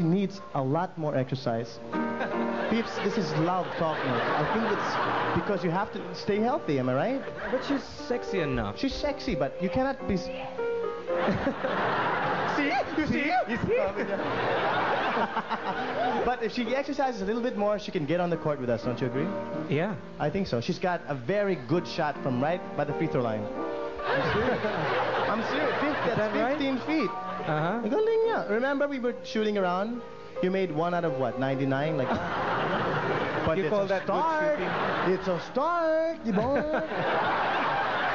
she needs a lot more exercise. Peeps, this is love talk now. I think it's because you have to stay healthy, am I right? But she's sexy enough. She's sexy, but you cannot be... See? You see? You see? But if she exercises a little bit more, she can get on the court with us, don't you agree? Yeah. I think so. She's got a very good shot from right by the free throw line. I'm serious. That's 15 feet. Uh-huh. Galing niya. Remember we were shooting around? You made 1 out of what? 99? Like that? But You it's call a that good start. shooting? It's a start, di ba?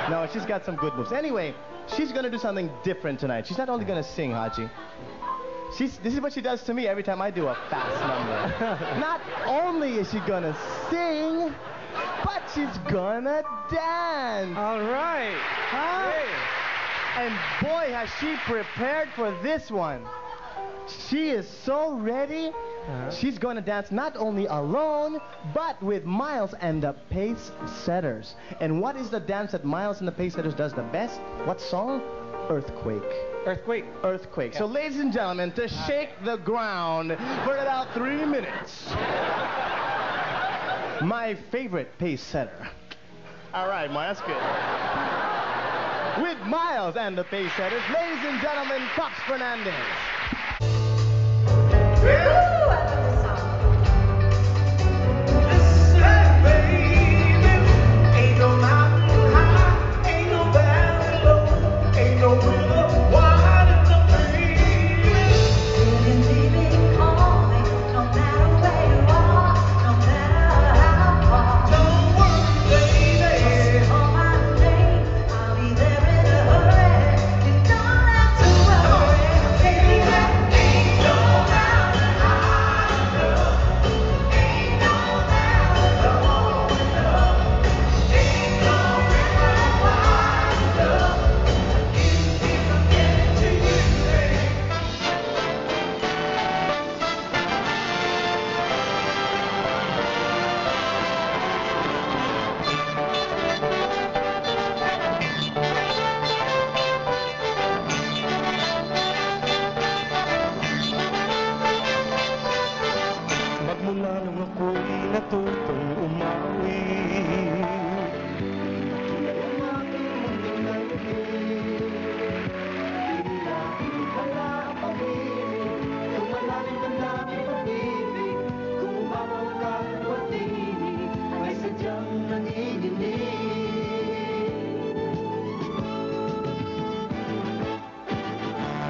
No, she's got some good moves. Anyway, she's gonna do something different tonight. She's not only gonna sing, Haji. This is what she does to me every time I do a fast number. Not only is she gonna sing, but she's gonna dance. All right. Huh? And boy, has she prepared for this one. She is so ready. She's going to dance not only alone, but with Miles and the Pace Setters. And what is the dance that Miles and the Pace Setters does the best? What song? Earthquake. Earthquake. Earthquake. So ladies and gentlemen, to shake the ground for about 3 minutes, my favorite Pace Setter. All right, Miles, that's good. With Miles and the Pace Setters, ladies and gentlemen, Pops Fernandez.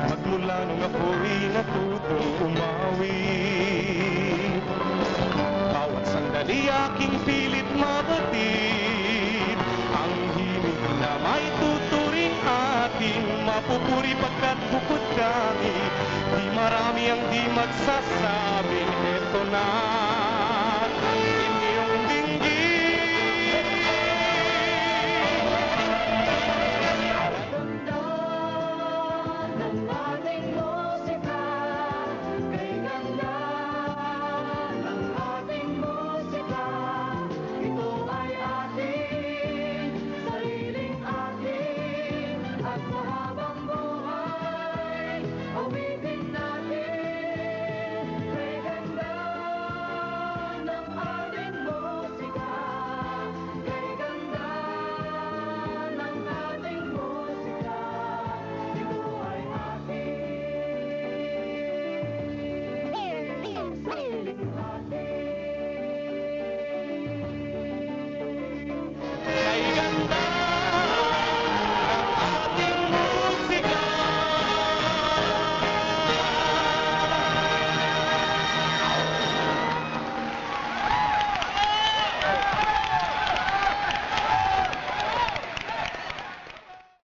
Magmula nung ako'y natutong umawi, bawat sandali aking pilit mabatid ang himig na may tuturing ating mapupuri pagkat bukod kami di marami ang di magsasabing eto na inyong dinggin.